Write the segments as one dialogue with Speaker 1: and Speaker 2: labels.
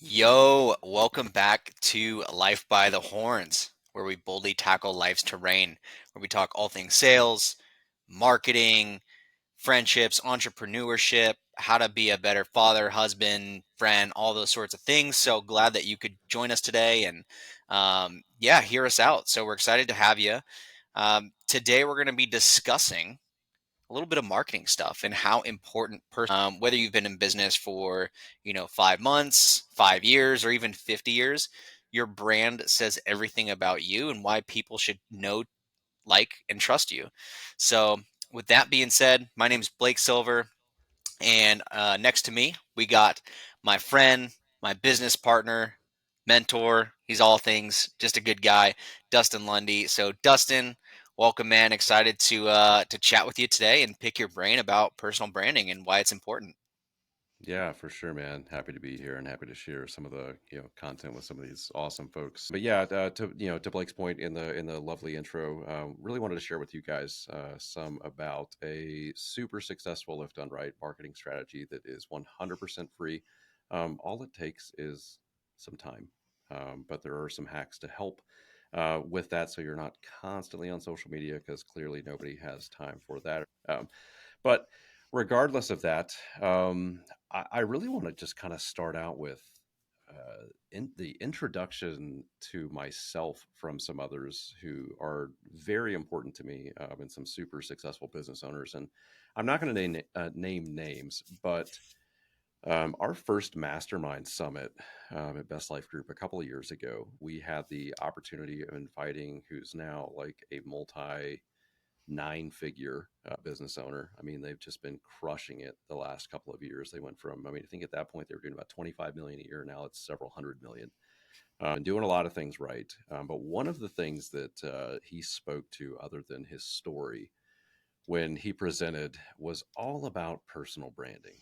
Speaker 1: Yo, welcome back to Life by the Horns, where we boldly tackle life's terrain, where we talk all things sales, marketing, friendships, entrepreneurship, how to be a better father, husband, friend, all those sorts of things. So glad that you could join us today and yeah, hear us out. So we're excited to have you. Today we're going to be discussing a little bit of marketing stuff and how important whether you've been in business for 5 months, 5 years, or even 50 years, your brand says everything about you and why people should know, like, and trust you. So with that being said, my name is Blake Silver, and next to me, we got my friend, my business partner, mentor. He's all things, just a good guy, Dustin Lundy. So, Dustin, welcome, man. Excited to chat with you today and pick your brain about personal branding and why it's important.
Speaker 2: Yeah, for sure, man. Happy to be here and happy to share some of the content with some of these awesome folks. But yeah, to Blake's point in the lovely intro, really wanted to share with you guys some about a super successful, if done right, marketing strategy that is 100% free. All it takes is some time, but there are some hacks to help with that, so you're not constantly on social media because clearly nobody has time for that. But regardless of that, I really want to just kind of start out with in the introduction to myself from some others who are very important to me and some super successful business owners. And I'm not going to name names, but our first mastermind summit at Best Life Group a couple of years ago, we had the opportunity of inviting who's now like a multi nine-figure business owner. I mean, they've just been crushing it the last couple of years. They went from, I mean, I think at that point they were doing about 25 million a year. Now it's several hundred million, and doing a lot of things right. But one of the things that he spoke to, other than his story, when he presented, was all about personal branding.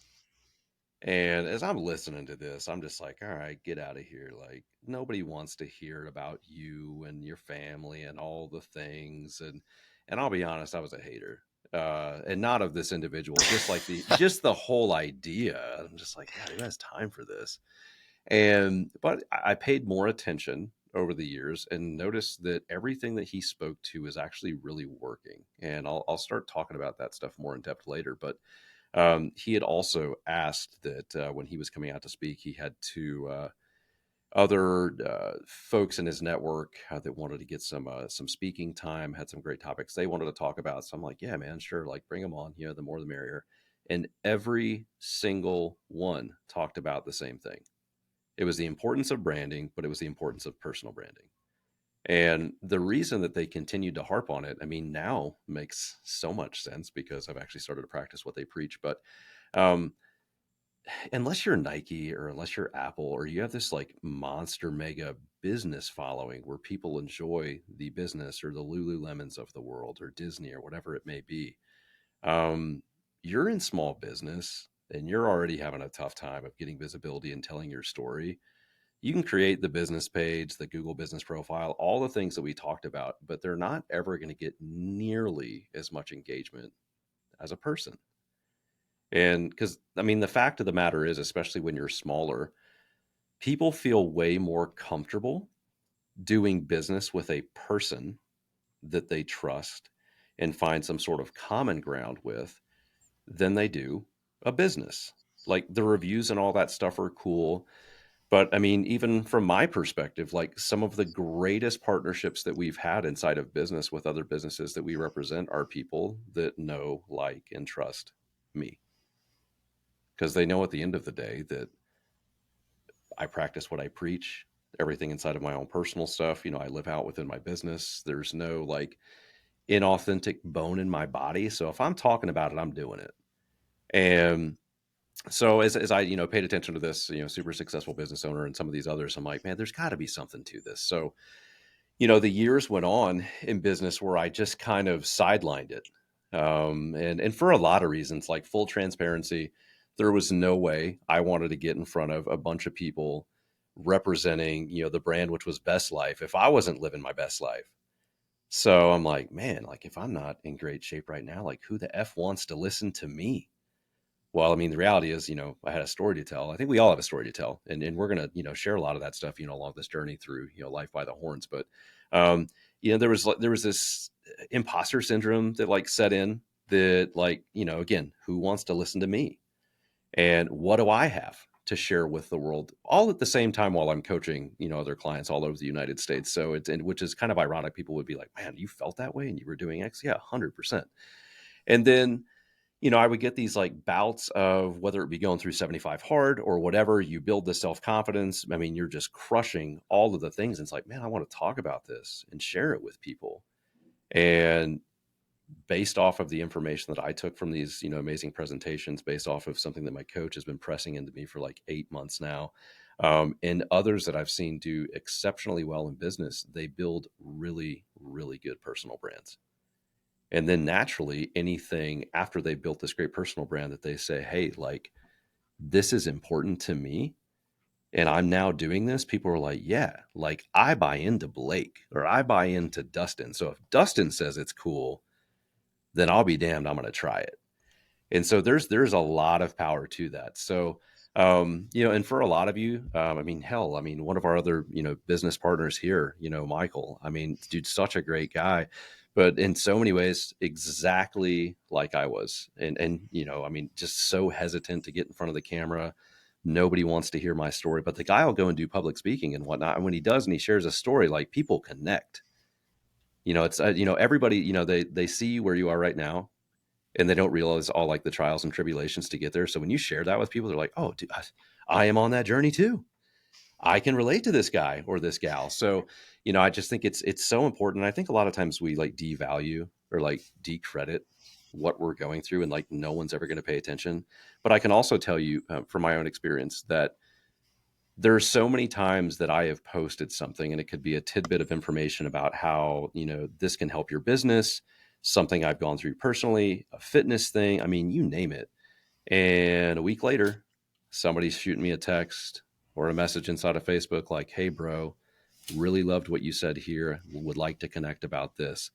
Speaker 2: And as I'm listening to this, I'm just like, all right, get out of here. Like, nobody wants to hear about you and your family and all the things. And I'll be honest, I was a hater. And not of this individual, just like the whole idea. I'm just like, God, who has time for this? And but I paid more attention over the years and noticed that everything that he spoke to is actually really working. And I'll start talking about that stuff more in depth later. But he had also asked that when he was coming out to speak, he had two other folks in his network that wanted to get some speaking time, had some great topics they wanted to talk about. So I'm like, yeah, man, sure, like bring them on. You know, the more the merrier. And every single one talked about the same thing. It was the importance of branding, but it was the importance of personal branding. And the reason that they continued to harp on it, I mean, now makes so much sense because I've actually started to practice what they preach. But um, unless you're Nike or unless you're Apple or you have this like monster mega business following where people enjoy the business or the Lululemons of the world or Disney or whatever it may be, um, you're in small business and you're already having a tough time of getting visibility and telling your story. You can create the business page, the Google business profile, all the things that we talked about, but they're not ever going to get nearly as much engagement as a person. And because, I mean, the fact of the matter is, especially when you're smaller, people feel way more comfortable doing business with a person that they trust and find some sort of common ground with than they do a business. Like the reviews and all that stuff are cool. But I mean, even from my perspective, like some of the greatest partnerships that we've had inside of business with other businesses that we represent are people that know, like, and trust me because they know at the end of the day that I practice what I preach, everything inside of my own personal stuff. You know, I live out within my business. There's no like inauthentic bone in my body. So if I'm talking about it, I'm doing it. And so as I, paid attention to this, super successful business owner and some of these others, I'm like, man, there's got to be something to this. So, the years went on in business where I just kind of sidelined it. And for a lot of reasons, like full transparency, there was no way I wanted to get in front of a bunch of people representing, the brand, which was Best Life, if I wasn't living my best life. So I'm like, man, like if I'm not in great shape right now, like who the F wants to listen to me? Well, I mean, the reality is, I had a story to tell. I think we all have a story to tell, and we're gonna, share a lot of that stuff, along this journey through, life by the horns. But, um, there was this imposter syndrome that like set in that, like, again, who wants to listen to me, and what do I have to share with the world, all at the same time while I'm coaching, other clients all over the United States. So and which is kind of ironic. People would be like, "Man, you felt that way and you were doing X." Yeah, 100%. And then I would get these like bouts of whether it be going through 75 hard or whatever, you build the self confidence. I mean, you're just crushing all of the things. And it's like, man, I want to talk about this and share it with people. And based off of the information that I took from these, amazing presentations, based off of something that my coach has been pressing into me for like 8 months now, and others that I've seen do exceptionally well in business, they build really, really good personal brands. And then naturally, anything after they built this great personal brand that they say, hey, like, this is important to me. And I'm now doing this. People are like, yeah, like I buy into Blake or I buy into Dustin. So if Dustin says it's cool, then I'll be damned, I'm going to try it. And so there's a lot of power to that. So and for a lot of you, I mean, hell, I mean, one of our other, business partners here, Michael, I mean, dude, such a great guy, but in so many ways exactly like I was. And I mean, just so hesitant to get in front of the camera. Nobody wants to hear my story, but the guy will go and do public speaking and whatnot, and when he does and he shares a story, like, people connect. It's everybody, they see where you are right now, and they don't realize all like the trials and tribulations to get there. So when you share that with people, they're like, "Oh, dude, I am on that journey too. I can relate to this guy or this gal." So, I just think it's so important. I think a lot of times we like devalue or like decredit what we're going through, and like no one's ever going to pay attention. But I can also tell you, from my own experience, that there are so many times that I have posted something, and it could be a tidbit of information about how, this can help your business, something I've gone through personally, a fitness thing. I mean, you name it. And a week later, somebody's shooting me a text or a message inside of Facebook like, hey, bro, really loved what you said here. Would like to connect about this.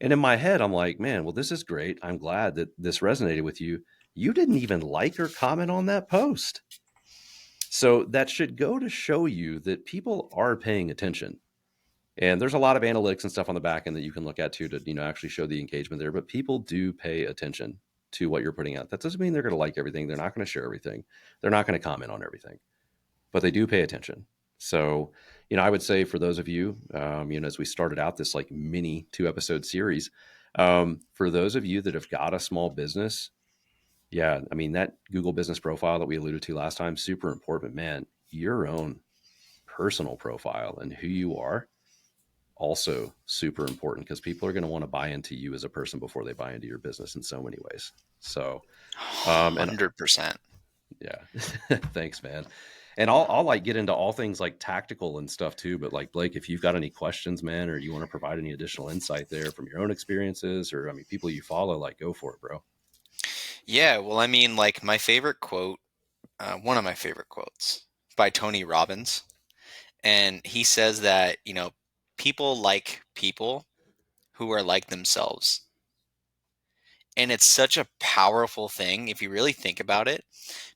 Speaker 2: And in my head, I'm like, man, well, this is great. I'm glad that this resonated with you. You didn't even like or comment on that post. So that should go to show you that people are paying attention. And there's a lot of analytics and stuff on the back end that you can look at too to, actually show the engagement there. But people do pay attention to what you're putting out. That doesn't mean they're going to like everything. They're not going to share everything. They're not going to comment on everything, but they do pay attention. So, I would say for those of you, as we started out this like mini 2 episode series, for those of you that have got a small business, yeah, I mean, that Google business profile that we alluded to last time, super important, man. Your own personal profile and who you are, also super important, because people are going to want to buy into you as a person before they buy into your business in so many ways. So, and
Speaker 1: 100%.
Speaker 2: yeah, thanks, man. And I'll like get into all things like tactical and stuff too. But like, Blake, if you've got any questions, man, or you want to provide any additional insight there from your own experiences, or I mean, people you follow, like, go for it, bro.
Speaker 1: Yeah, well, I mean, like my favorite quote, one of my favorite quotes by Tony Robbins. And he says that, people like people who are like themselves. And it's such a powerful thing if you really think about it,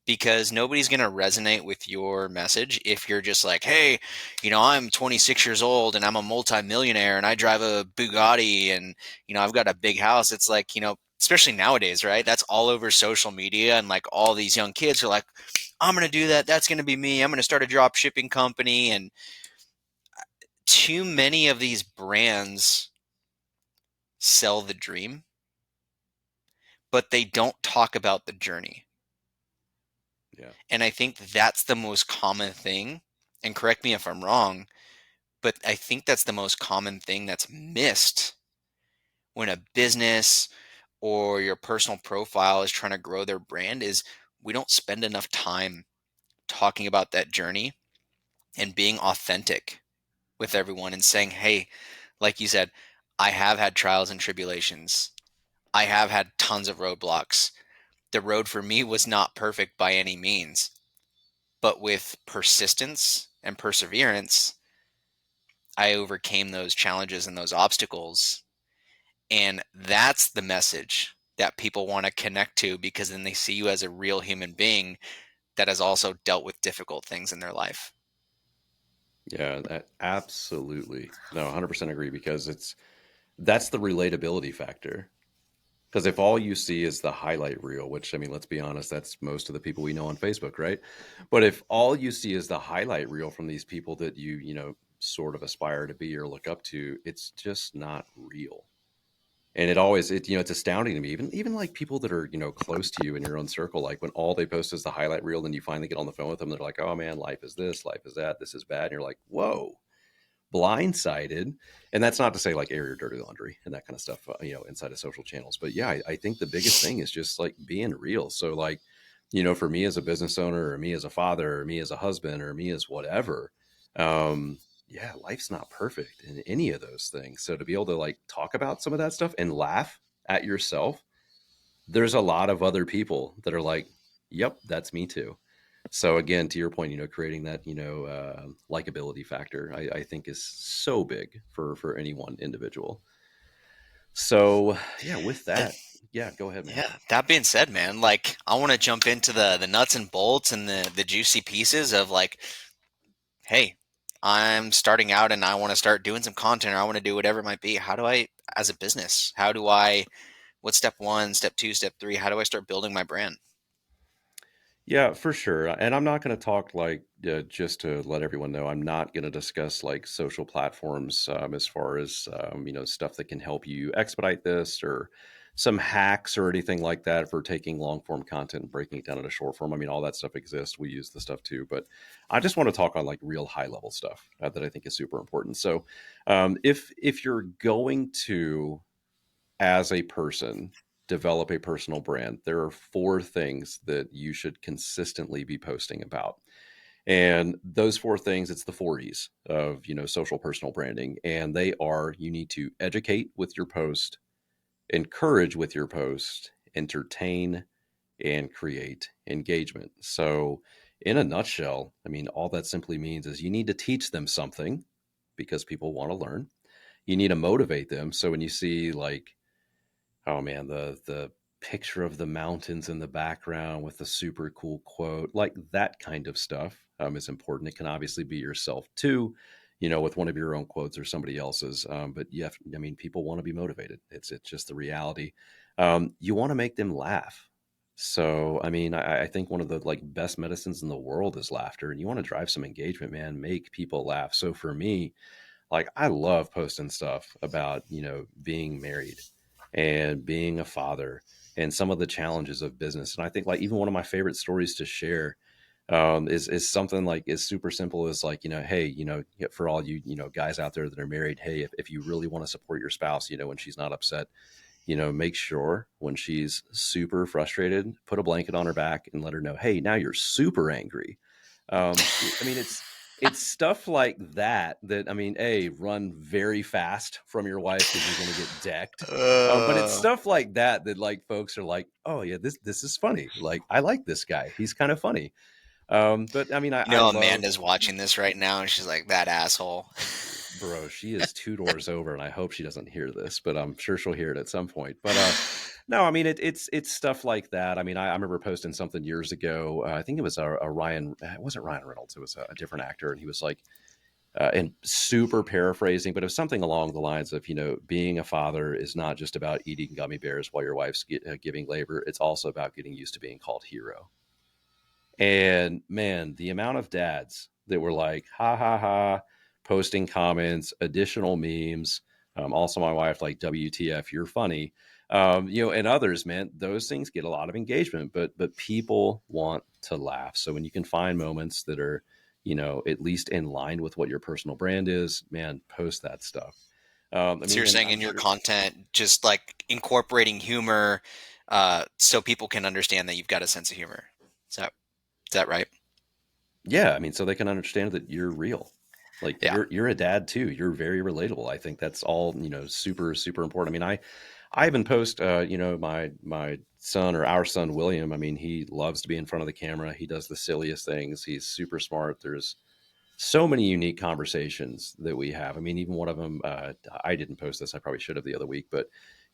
Speaker 1: because nobody's going to resonate with your message if you're just like, hey, I'm 26 years old and I'm a multimillionaire and I drive a Bugatti and, I've got a big house. It's like, especially nowadays, right? That's all over social media. And like all these young kids are like, I'm going to do that. That's going to be me. I'm going to start a drop shipping company. And too many of these brands sell the dream, but they don't talk about the journey.
Speaker 2: Yeah.
Speaker 1: And I think that's the most common thing. And correct me if I'm wrong, but I think that's the most common thing that's missed when a business or your personal profile is trying to grow their brand is we don't spend enough time talking about that journey and being authentic with everyone and saying, hey, like you said, I have had trials and tribulations. I have had tons of roadblocks. The road for me was not perfect by any means, but with persistence and perseverance, I overcame those challenges and those obstacles. And that's the message that people want to connect to because then they see you as a real human being that has also dealt with difficult things in their life.
Speaker 2: Yeah, that absolutely. No, 100% agree because that's the relatability factor. Because if all you see is the highlight reel, which I mean, let's be honest, that's most of the people we know on Facebook, right? But if all you see is the highlight reel from these people that you sort of aspire to be or look up to, it's just not real. And it's astounding to me, even like people that are, close to you in your own circle, like when all they post is the highlight reel, and you finally get on the phone with them, they're like, oh man, life is this, life is that, this is bad. And you're like, whoa, blindsided. And that's not to say like air your dirty laundry and that kind of stuff, inside of social channels. But yeah, I think the biggest thing is just like being real. So like, for me as a business owner, or me as a father, or me as a husband, or me as whatever, yeah, life's not perfect in any of those things. So to be able to like talk about some of that stuff and laugh at yourself, there's a lot of other people that are like, yep, that's me too. So again, to your point, creating that, likability factor, I think is so big for any one individual. So yeah, with
Speaker 1: And
Speaker 2: that, yeah, go ahead, man.
Speaker 1: yeah, that being said, man, like I want to jump into the nuts and bolts and the juicy pieces of like, hey, I'm starting out and I want to start doing some content or I want to do whatever it might be. How do I, as a business, what's step one, step two, step three? How do I start building my brand?
Speaker 2: Yeah, for sure. And I'm not going to talk like, just to let everyone know, I'm not going to discuss like social platforms, as far as, stuff that can help you expedite this, or some hacks or anything like that for taking long form content and breaking it down into short form. I mean, all that stuff exists. We use the stuff too. But I just want to talk on like real high level stuff, that I think is super important. So if you're going to, as a person, develop a personal brand, there are four things that you should consistently be posting about. And those four things, it's the 40s of, social personal branding. And they are: you need to educate with your post, encourage with your post, entertain, and create engagement. So, in a nutshell, I mean, all that simply means is you need to teach them something because people want to learn. You need to motivate them. So when you see like, oh man, the picture of the mountains in the background with the super cool quote, like that kind of stuff, is important. It can obviously be yourself too, with one of your own quotes or somebody else's. But yeah, I mean, people want to be motivated. It's just the reality. You want to make them laugh. So I mean, I think one of the like best medicines in the world is laughter, and you want to drive some engagement, man. Make people laugh. So for me, like I love posting stuff about, being married and being a father and some of the challenges of business. And I think like even one of my favorite stories to share, is something like is super simple, is like, hey, for all you, guys out there that are married, hey, if you really want to support your spouse, when she's not upset, make sure when she's super frustrated, put a blanket on her back and let her know, hey, now you're super angry. I mean, it's stuff like that I mean, run very fast from your wife because you're going to get decked. But it's
Speaker 1: Uh,
Speaker 2: stuff like that like folks are like, oh yeah, this is funny. Like I like this guy. He's kind of funny. But I mean, I love,
Speaker 1: Amanda's watching this right now and she's like, that asshole.
Speaker 2: bro, she is two doors over, and I hope she doesn't hear this, but I'm sure she'll hear it at some point. But no, I mean, it's stuff like that. I mean, I remember posting something years ago. I think it was a Ryan. It wasn't Ryan Reynolds. It was a different actor, and he was like, and super paraphrasing, but it was something along the lines of, being a father is not just about eating gummy bears while your wife's giving labor. It's also about getting used to being called hero. And man, the amount of dads that were like, ha ha ha, posting comments, additional memes. Also, my wife, like, WTF, you're funny. And others, man, those things get a lot of engagement, but people want to laugh. So when you can find moments that are, at least in line with what your personal brand is, man, post that stuff. I
Speaker 1: So
Speaker 2: mean,
Speaker 1: you're
Speaker 2: and
Speaker 1: saying
Speaker 2: I'm
Speaker 1: in your
Speaker 2: sure,
Speaker 1: content, just like incorporating humor, so people can understand that you've got a sense of humor. Is that is that right?
Speaker 2: yeah, I mean, so they can understand that you're real. Like
Speaker 1: Yeah.
Speaker 2: you're a dad too. You're very relatable. I think that's all, super, super important. I mean, I even post, my son, or our son William. I mean, he loves to be in front of the camera. He does the silliest things. He's super smart. There's so many unique conversations that we have. I mean, even one of them, I didn't post this. I probably should have the other week, but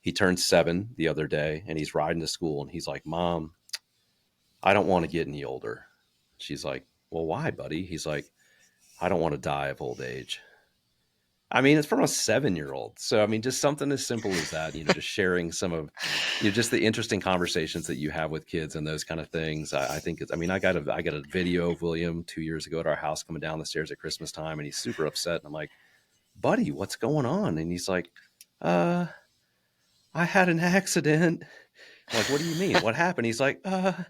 Speaker 2: He turned 7 the other day, and he's riding to school, and he's like, "Mom, I don't want to get any older." She's like, "Well, why, buddy?" He's like, "I don't want to die of old age." I mean, it's from a 7-year-old. So, I mean, just something as simple as that, just sharing some of, just the interesting conversations that you have with kids and those kind of things. I think it's, I mean, I got a video of William 2 years ago at our house coming down the stairs at Christmas time, and he's super upset. And I'm like, "Buddy, what's going on?" And he's like, uh, "I had an accident." I'm like, "What do you mean? What happened?" He's like, "I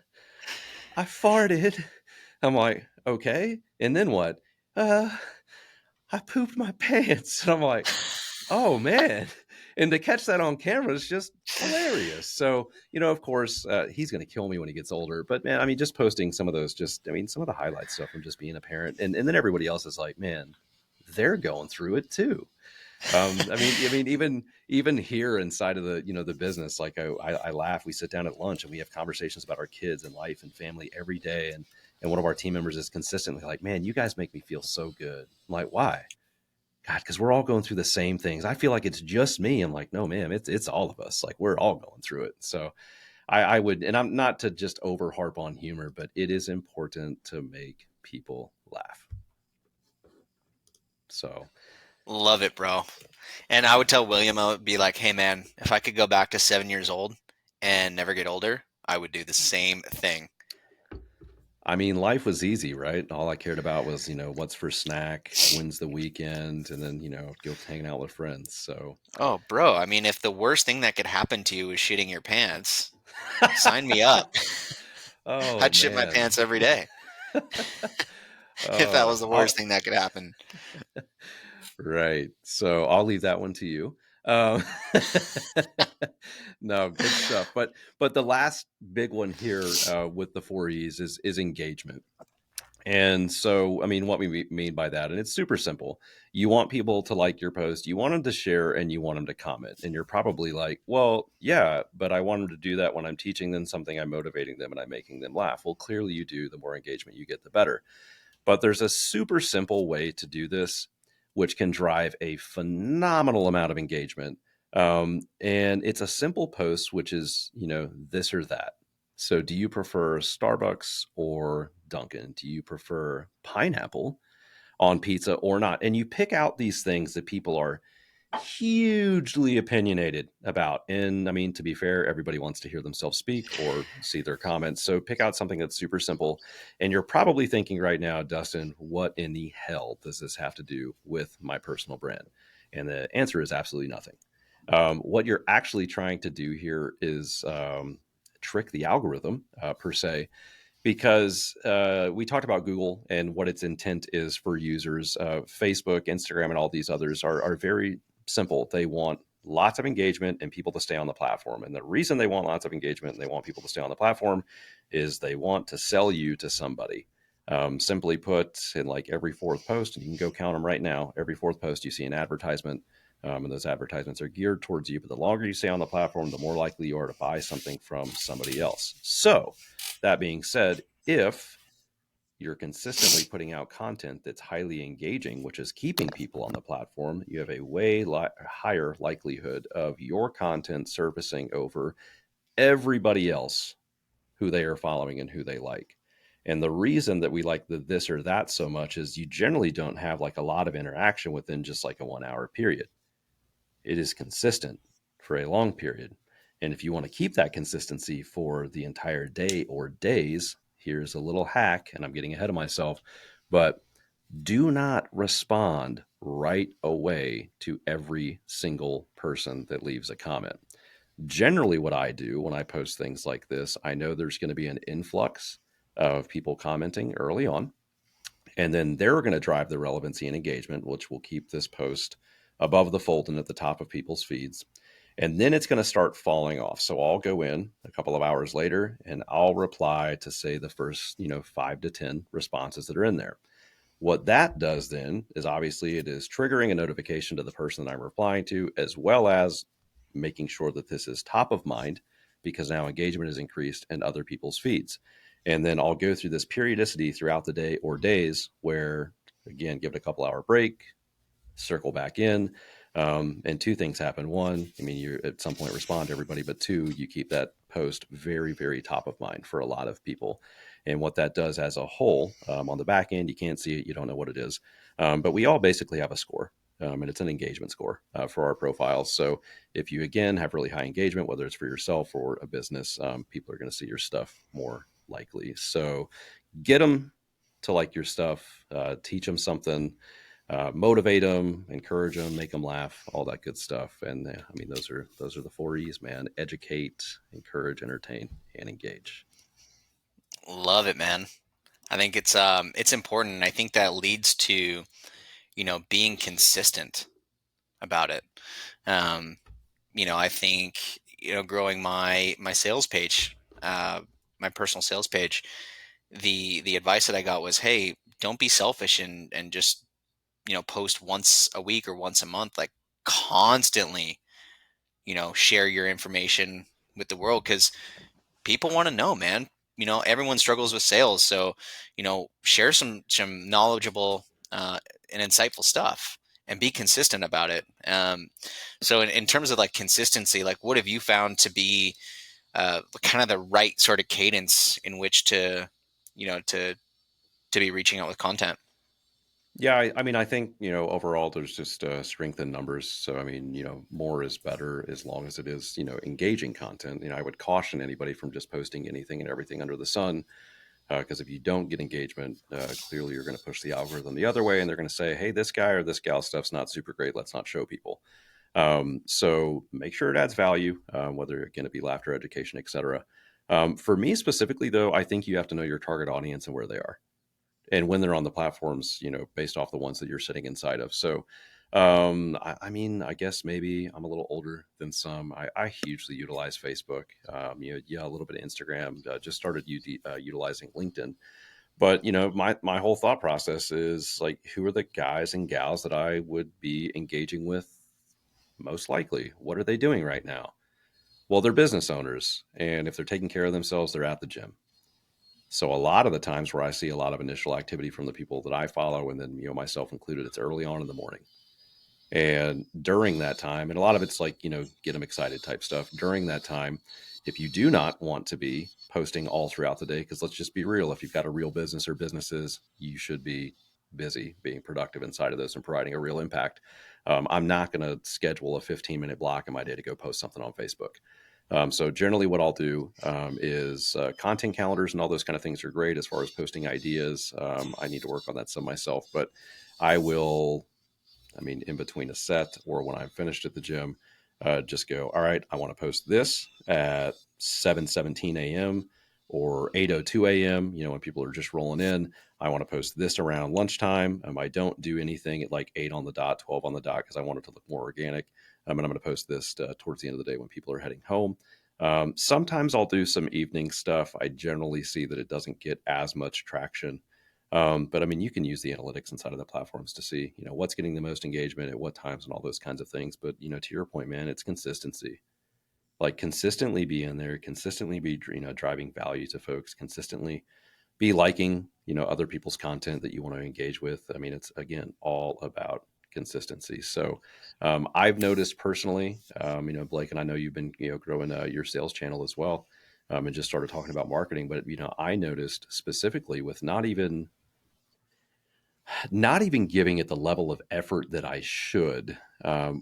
Speaker 2: farted." I'm like, "Okay. And then what?" Uh, "I pooped my pants." And I'm like, "Oh man." And to catch that on camera is just hilarious. So, of course, he's going to kill me when he gets older. But man, I mean, just posting some of those, some of the highlight stuff from just being a parent. And then everybody else is like, man, they're going through it too. I mean, even here inside of the business, like I laugh. We sit down at lunch and we have conversations about our kids and life and family every day. And one of our team members is consistently like, "Man, you guys make me feel so good." I'm like, "Why?" "God, because we're all going through the same things. I feel like it's just me." I'm like, "No, man, it's all of us. Like we're all going through it." So I would, and I'm not to just over harp on humor, but it is important to make people laugh. So
Speaker 1: Love it, bro. And I would tell William, I would be like, hey, man, if I could go back to 7 years old and never get older, I would do the same thing.
Speaker 2: I mean, life was easy, right? All I cared about was, what's for snack, when's the weekend, and then, go hanging out with friends. So,
Speaker 1: Oh, bro, I mean, if the worst thing that could happen to you is shitting your pants, sign me up.
Speaker 2: oh
Speaker 1: I'd shit my
Speaker 2: man.
Speaker 1: pants every day if that was the worst
Speaker 2: I'll,
Speaker 1: thing that could happen.
Speaker 2: right. So I'll leave that one to you. Um, no, good stuff. But the last big one here with the 4 E's is engagement. And so, I mean, what we mean by that, and it's super simple. You want people to like your post, you want them to share, and you want them to comment. And you're probably like, "Well, yeah, but I want them to do that when I'm teaching them something, I'm motivating them, and I'm making them laugh." Well, clearly you do. The more engagement you get, the better. But there's a super simple way to do this, which can drive a phenomenal amount of engagement. And it's a simple post, which is, this or that. So, do you prefer Starbucks or Dunkin'? Do you prefer pineapple on pizza or not? And you pick out these things that people are hugely opinionated about. And I mean, to be fair, everybody wants to hear themselves speak or see their comments. So pick out something that's super simple. And you're probably thinking right now, Dustin, what in the hell does this have to do with my personal brand? And the answer is absolutely nothing. What you're actually trying to do here is trick the algorithm, per se, because we talked about Google and what its intent is for users. Facebook, Instagram, and all these others are very simple. They want lots of engagement and people to stay on the platform. And the reason they want lots of engagement and they want people to stay on the platform is they want to sell you to somebody. Simply put, in like every fourth post, and you can go count them right now, every fourth post you see an advertisement. And those advertisements are geared towards you. But the longer you stay on the platform, the more likely you are to buy something from somebody else. So, that being said, if you're consistently putting out content that's highly engaging, which is keeping people on the platform, you have a higher likelihood of your content surfacing over everybody else who they are following and who they like. And the reason that we like the this or that so much is you generally don't have like a lot of interaction within just like a 1 hour period. It is consistent for a long period. And if you want to keep that consistency for the entire day or days, here's a little hack, and I'm getting ahead of myself, but do not respond right away to every single person that leaves a comment. Generally, what I do when I post things like this, I know there's going to be an influx of people commenting early on, and then they're going to drive the relevancy and engagement, which will keep this post above the fold and at the top of people's feeds. And then it's going to start falling off. So I'll go in a couple of hours later and I'll reply to say the first, 5 to 10 responses that are in there. What that does then is obviously it is triggering a notification to the person that I'm replying to, as well as making sure that this is top of mind because now engagement is increased in other people's feeds. And then I'll go through this periodicity throughout the day or days where, again, give it a couple hour break, circle back in. And two things happen. One, I mean, you at some point respond to everybody, but two, you keep that post very, very top of mind for a lot of people. And what that does as a whole, on the back end, you can't see it, you don't know what it is. But we all basically have a score. And it's an engagement score for our profiles. So if you, again, have really high engagement, whether it's for yourself or a business, people are going to see your stuff more likely. So get them to like your stuff, teach them something, motivate them, encourage them, make them laugh, all that good stuff. And I mean, those are the four E's, man: educate, encourage, entertain, and engage.
Speaker 1: Love it, man. I think it's important. I think that leads to, being consistent about it. Um, I think, growing my sales page, my personal sales page, the advice that I got was, hey, don't be selfish and just, post once a week or once a month, like constantly, share your information with the world, because people want to know, man. Everyone struggles with sales, so share some knowledgeable and insightful stuff, and be consistent about it. So in terms of like consistency, like what have you found to be kind of the right sort of cadence in which to you know to be reaching out with content?
Speaker 2: Yeah, I mean, I think overall, there's just strength in numbers. So I mean, more is better as long as it is engaging content. I would caution anybody from just posting anything and everything under the sun, because if you don't get engagement, clearly you're going to push the algorithm the other way, and they're going to say, "Hey, this guy or this gal stuff's not super great. Let's not show people." So make sure it adds value, whether it can be laughter, education, etc. For me specifically, though, I think you have to know your target audience and where they are, and when they're on the platforms, based off the ones that you're sitting inside of. So, I mean, I guess maybe I'm a little older than some. I hugely utilize Facebook. Yeah, a little bit of Instagram. Just started utilizing LinkedIn. But my whole thought process is like, who are the guys and gals that I would be engaging with most likely? What are they doing right now? Well, they're business owners, and if they're taking care of themselves, they're at the gym. So a lot of the times where I see a lot of initial activity from the people that I follow, and then myself included, it's early on in the morning. And during that time, and a lot of it's like, get them excited type stuff. During that time, if you do not want to be posting all throughout the day, because let's just be real, if you've got a real business or businesses, you should be busy being productive inside of those and providing a real impact. I'm not going to schedule a 15-minute block in my day to go post something on Facebook. So generally what I'll do is content calendars and all those kind of things are great as far as posting ideas. I need to work on that some myself, but I will, I mean, in between a set or when I'm finished at the gym, just go, all right, I want to post this at 7:17 a.m. or 8:02 a.m. When people are just rolling in, I want to post this around lunchtime. I don't do anything at like 8 on the dot, 12 on the dot, because I want it to look more organic. And I'm going to post this towards the end of the day when people are heading home. Sometimes I'll do some evening stuff. I generally see that it doesn't get as much traction, but I mean, you can use the analytics inside of the platforms to see, what's getting the most engagement at what times and all those kinds of things. But to your point, man, it's consistency. Like consistently be in there, consistently be driving value to folks, consistently be liking other people's content that you want to engage with. I mean, it's again all about consistency. So I've noticed personally, Blake, and I know you've been growing your sales channel as well, and just started talking about marketing. But I noticed specifically with not even giving it the level of effort that I should,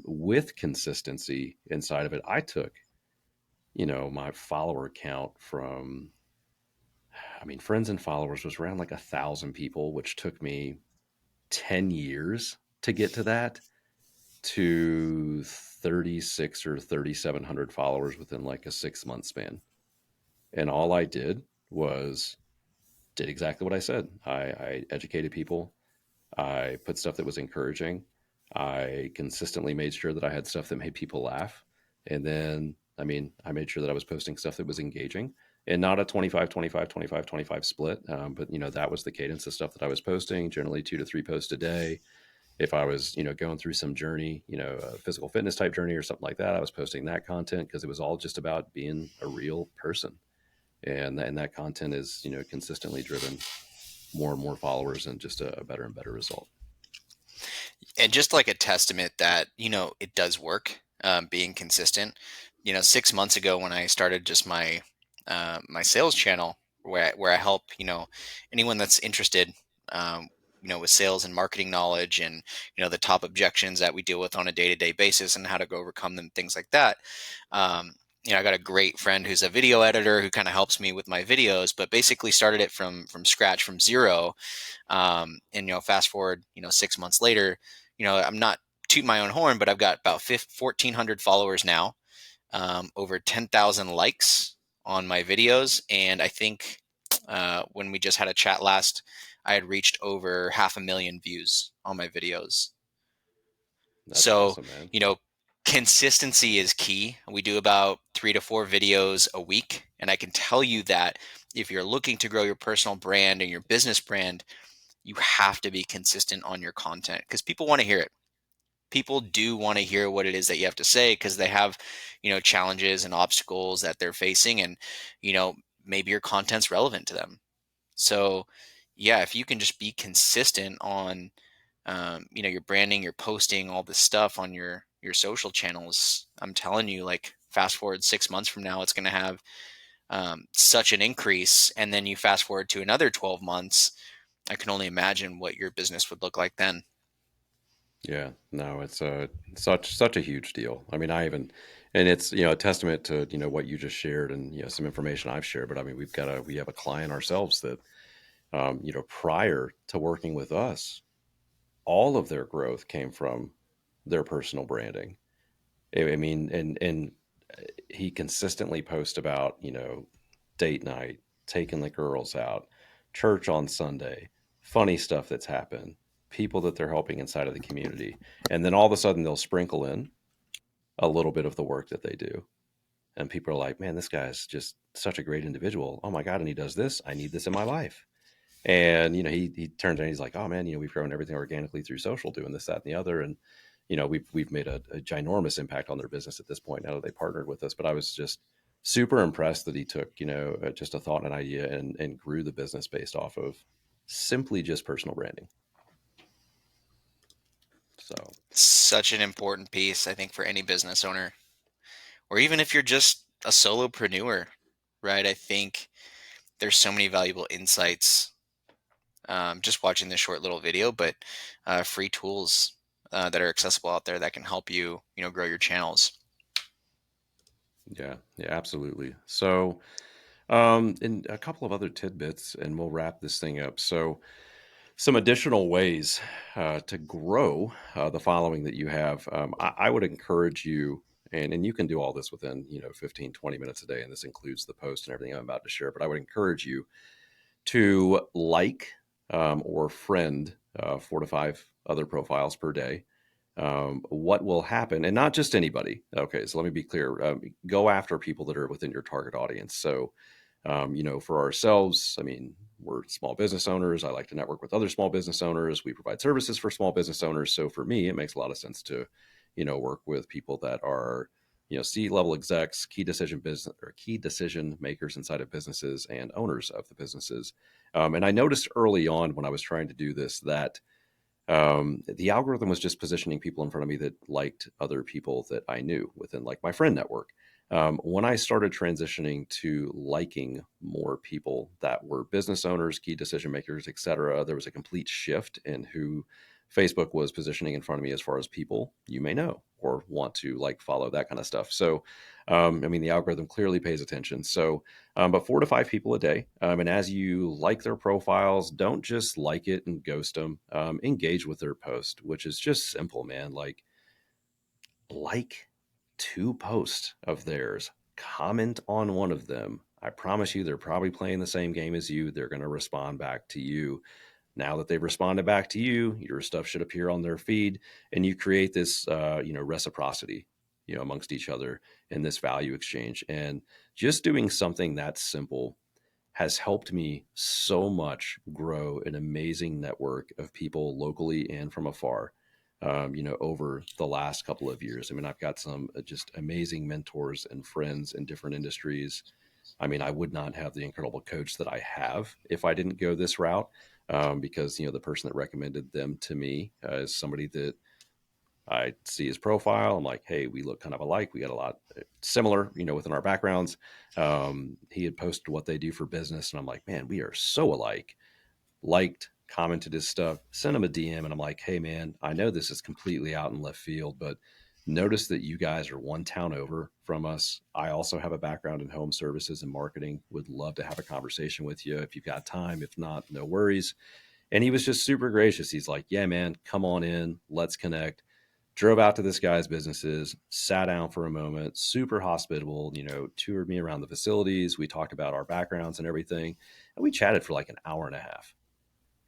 Speaker 2: with consistency inside of it. I took, my follower count from, I mean, friends and followers was around like 1,000 people, which took me 10 years to get to that, to 36 or 3,700 followers within like a 6 month span. And all I did was did exactly what I said. I educated people. I put stuff that was encouraging. I consistently made sure that I had stuff that made people laugh. And then, I mean, I made sure that I was posting stuff that was engaging and not a 25, 25, 25, 25 split. But, that was the cadence of stuff that I was posting, generally 2 to 3 posts a day. If I was, going through some journey, a physical fitness type journey or something like that, I was posting that content because it was all just about being a real person. And that content is, consistently driven more and more followers and just a better and better result.
Speaker 1: And just like a testament that, it does work, being consistent. 6 months ago when I started just my sales channel, where I help, anyone that's interested, with sales and marketing knowledge, and the top objections that we deal with on a day-to-day basis and how to go overcome them, things like that. um, I got a great friend who's a video editor who kind of helps me with my videos, but basically started it from scratch, from zero. And fast forward, 6 months later, I'm not tooting my own horn, but I've got about 1,400 followers now, over 10,000 likes on my videos, and I think when we just had a chat last, I had reached over 500,000 views on my videos.
Speaker 2: That's
Speaker 1: So,
Speaker 2: awesome, man.
Speaker 1: you know, consistency is key. We do about 3 to 4 videos a week. And I can tell you that if you're looking to grow your personal brand and your business brand, you have to be consistent on your content because people want to hear it. People do want to hear what it is that you have to say because they have, challenges and obstacles that they're facing. And, you know, maybe your content's relevant to them. So, yeah, if you can just be consistent on, your branding, your posting, all this stuff on your social channels, I'm telling you, like, fast forward 6 months from now, it's going to have such an increase. And then you fast forward to another 12 months, I can only imagine what your business would look like then.
Speaker 2: Yeah, no, it's such a huge deal. I mean, and it's a testament to what you just shared and some information I've shared. But I mean, we have a client ourselves that prior to working with us, all of their growth came from their personal branding. I mean, and he consistently posts about date night, taking the girls out, church on Sunday, funny stuff that's happened, people that they're helping inside of the community, and then all of a sudden they'll sprinkle in a little bit of the work that they do, and people are like, "Man, this guy's just such a great individual. Oh my god, and he does this. I need this in my life." And he turns and he's like, "Oh man, we've grown everything organically through social, doing this, that, and the other." And we've made a ginormous impact on their business at this point now that they partnered with us. But I was just super impressed that he took just a thought and an idea and grew the business based off of simply just personal branding. So
Speaker 1: Such an important piece, I think, for any business owner, or even if you're just a solopreneur, right? I think there's so many valuable insights, just watching this short little video, but free tools that are accessible out there that can help you, grow your channels.
Speaker 2: yeah, yeah, absolutely. So and a couple of other tidbits, and we'll wrap this thing up. So some additional ways to grow the following that you have. I would encourage you, and you can do all this within 15, 20 minutes a day, and this includes the post and everything I'm about to share, but I would encourage you to like or friend 4 to 5 other profiles per day. What will happen, and not just anybody. Okay, so let me be clear. Go after people that are within your target audience. So for ourselves, I mean, we're small business owners. I like to network with other small business owners. We provide services for small business owners. So for me, it makes a lot of sense to, work with people that are, C-level execs, key decision makers inside of businesses and owners of the businesses. And I noticed early on when I was trying to do this that the algorithm was just positioning people in front of me that liked other people that I knew within like my friend network. When I started transitioning to liking more people that were business owners, key decision makers, etc., there was a complete shift in who Facebook was positioning in front of me as far as people you may know or want to like follow, that kind of stuff. So, I mean, the algorithm clearly pays attention. So, but 4 to 5 people a day. And as you like their profiles, don't just like it and ghost them. Engage with their post, which is just simple, man. Like 2 posts of theirs, comment on one of them. I promise you, they're probably playing the same game as you. They're going to respond back to you. Now that they've responded back to you, your stuff should appear on their feed, and you create this, reciprocity, amongst each other in this value exchange. And just doing something that simple has helped me so much grow an amazing network of people locally and from afar. Over the last couple of years. I mean, I've got some just amazing mentors and friends in different industries. I mean, I would not have the incredible coach that I have if I didn't go this route. because the person that recommended them to me is somebody that I see his profile. I'm like, hey, we look kind of alike. We got a lot similar, within our backgrounds. He had posted what they do for business, and I'm like, man, we are so alike. Liked, commented his stuff, sent him a DM, and I'm like, hey, man, I know this is completely out in left field, but notice that you guys are one town over from us. I also have a background in home services and marketing. Would love to have a conversation with you if you've got time. If not, no worries. And he was just super gracious. He's like, yeah, man, come on in. Let's connect. Drove out to this guy's businesses, sat down for a moment, super hospitable, toured me around the facilities. We talked about our backgrounds and everything. And we chatted for like an hour and a half.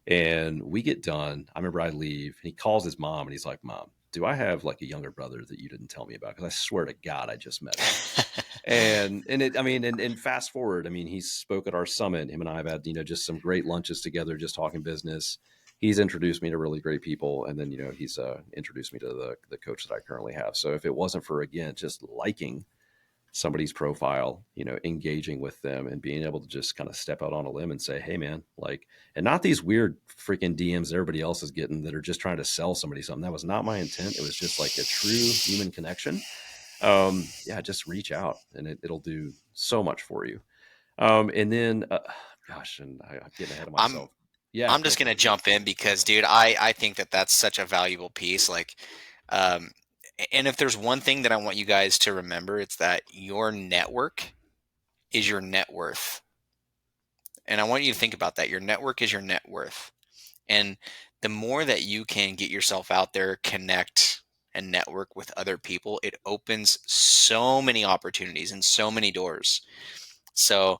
Speaker 2: And we get done. I remember I leave, and he calls his mom, and he's like, Mom, do I have like a younger brother that you didn't tell me about? Because I swear to God, I just met him. And it, I mean, and fast forward, I mean, he spoke at our summit. Him and I have had, just some great lunches together, just talking business. He's introduced me to really great people, and then he's introduced me to the coach that I currently have. So if it wasn't for, again, just liking somebody's profile, engaging with them and being able to just kind of step out on a limb and say, hey, man, like, and not these weird freaking DMs that everybody else is getting that are just trying to sell somebody something. That was not my intent. It was just like a true human connection. Yeah, just reach out, and it'll do so much for you. And then, gosh, and I'm getting ahead of
Speaker 1: I'm
Speaker 2: myself. Yeah,
Speaker 1: I'm
Speaker 2: go
Speaker 1: just gonna
Speaker 2: for it.
Speaker 1: jump in because, dude, I think that that's such a valuable piece. Like, um, and if there's one thing that I want you guys to remember, it's that your network is your net worth. And I want you to think about that. Your network is your net worth. And the more that you can get yourself out there, connect and network with other people, it opens so many opportunities and so many doors. So,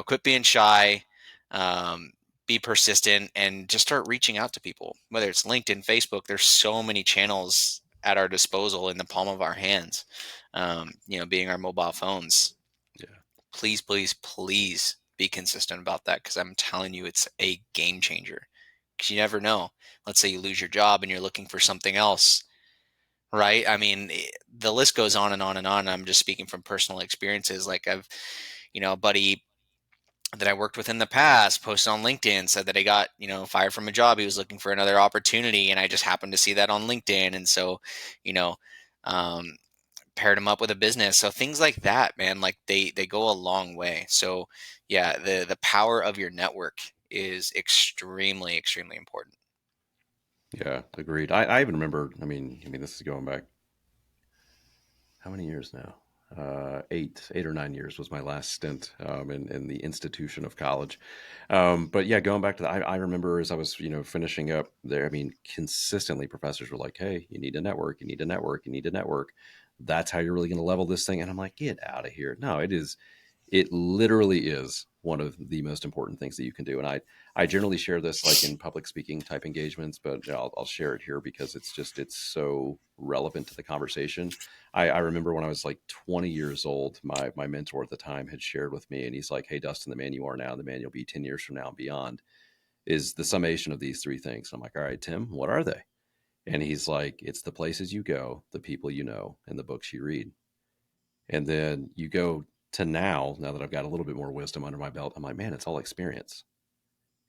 Speaker 1: quit being shy, um, be persistent, and just start reaching out to people. Whether it's LinkedIn, Facebook, there's so many channels at our disposal in the palm of our hands. Being our mobile phones.
Speaker 2: Yeah,
Speaker 1: Please, please, please be consistent about that because I'm telling you, it's a game changer. Because you never know. Let's say you lose your job and you're looking for something else, right? I mean, the list goes on and on and on. I'm just speaking from personal experiences. Like a buddy that I worked with in the past posted on LinkedIn, said that he got, fired from a job. He was looking for another opportunity. And I just happened to see that on LinkedIn. And so, you know, um, paired him up with a business. So things like that, man, like they go a long way. So yeah, the power of your network is extremely, extremely important.
Speaker 2: yeah, agreed. I even remember. I mean, this is going back how many years now? 8 or 9 years was my last stint in the institution of college. But yeah, going back to that, I remember as I was finishing up there. I mean, consistently professors were like, "Hey, you need to network. You need to network. You need to network. That's how you're really going to level this thing." And I'm like, "Get out of here!" No, it is. It literally is one of the most important things that you can do. And I generally share this like in public speaking type engagements, but I'll share it here because it's so relevant to the conversation. I remember when I was like 20 years old, my mentor at the time had shared with me, and he's like, "Hey, Dustin, the man you are now, and the man you'll be 10 years from now and beyond is the summation of these three things." I'm like, "All right, Tim, what are they?" And he's like, "It's the places you go, the people you know, and the books you read." And then you go to now that I've got a little bit more wisdom under my belt, I'm like, man, it's all experience.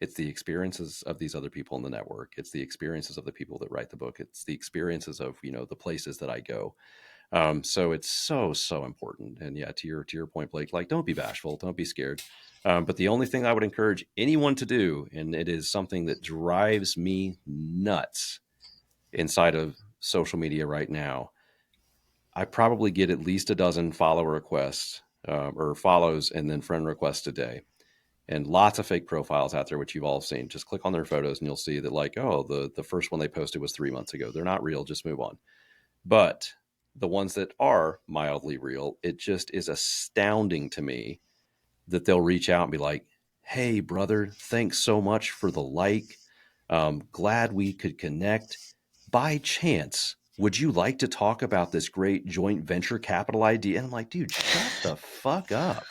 Speaker 2: It's the experiences of these other people in the network. It's the experiences of the people that write the book. It's the experiences of, the places that I go. So it's so important. And yeah, to your point, Blake, like, don't be bashful, don't be scared. But the only thing I would encourage anyone to do, and it is something that drives me nuts inside of social media right now, I probably get at least a dozen follow requests or follows and then friend requests a day. And lots of fake profiles out there, which you've all seen. Just click on their photos and you'll see that, like, oh, the first one they posted was 3 months ago. They're not real. Just move on. But the ones that are mildly real, it just is astounding to me that they'll reach out and be like, "Hey, brother, thanks so much for the like. Glad we could connect. By chance, would you like to talk about this great joint venture capital idea?" And I'm like, dude, shut the fuck up.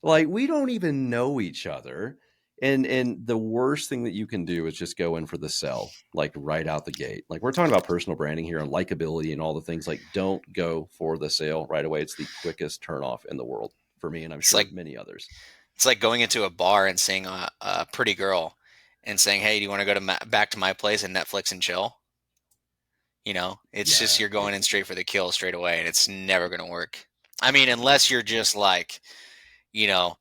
Speaker 2: Like, we don't even know each other. And the worst thing that you can do is just go in for the sell, like right out the gate. Like, we're talking about personal branding here and likability and all the things. Like, don't go for the sale right away. It's the quickest turnoff in the world for me, and I'm
Speaker 1: It's
Speaker 2: sure
Speaker 1: like
Speaker 2: many others.
Speaker 1: it's like going into a bar and seeing a pretty girl, and saying, "Hey, do you want to go to back to my place and Netflix and chill?" It's just
Speaker 2: Yeah,
Speaker 1: you're going in straight for the kill straight away, and it's never going to work. I mean, unless you're just like, you know,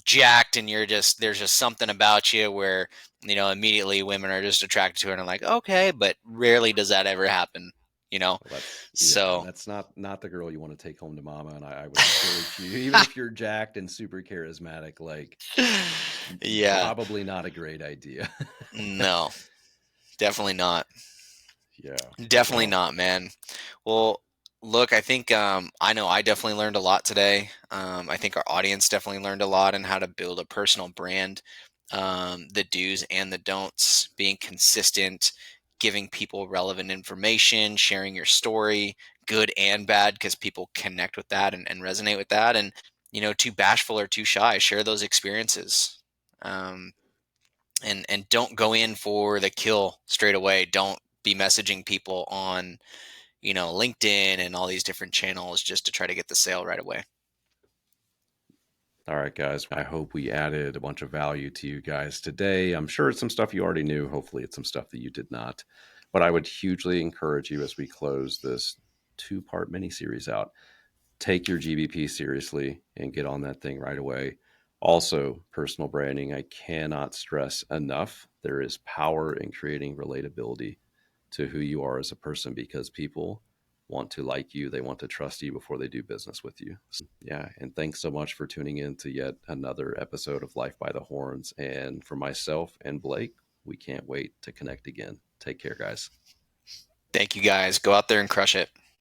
Speaker 1: jacked and there's just something about you where, immediately women are just attracted to it and are like, okay, but rarely does that ever happen, you know?
Speaker 2: well,
Speaker 1: So,
Speaker 2: that's not the girl you want to take home to mama. And I would encourage you, even if you're jacked and super charismatic, like
Speaker 1: yeah,
Speaker 2: probably not a great idea.
Speaker 1: no, definitely not.
Speaker 2: Yeah.
Speaker 1: Definitely
Speaker 2: Well,
Speaker 1: not, man. Well, look, I think I know I definitely learned a lot today. I think our audience definitely learned a lot on how to build a personal brand, the do's and the don'ts, being consistent, giving people relevant information, sharing your story, good and bad, because people connect with that and resonate with that. And, too bashful or too shy, share those experiences. Um, and don't go in for the kill straight away. Don't be messaging people on LinkedIn and all these different channels just to try to get the sale right away.
Speaker 2: all right, guys. I hope we added a bunch of value to you guys today. I'm sure it's some stuff you already knew. Hopefully, it's some stuff that you did not. But I would hugely encourage you as we close this two-part mini series out, take your GBP seriously and get on that thing right away. Also, personal branding, I cannot stress enough. There is power in creating relatability to who you are as a person because people want to like you, they want to trust you before they do business with you. Yeah, and thanks so much for tuning in to yet another episode of Life by the Horns. And for myself and Blake, we can't wait to connect again. Take care, guys.
Speaker 1: Thank you guys. Go out there and crush it.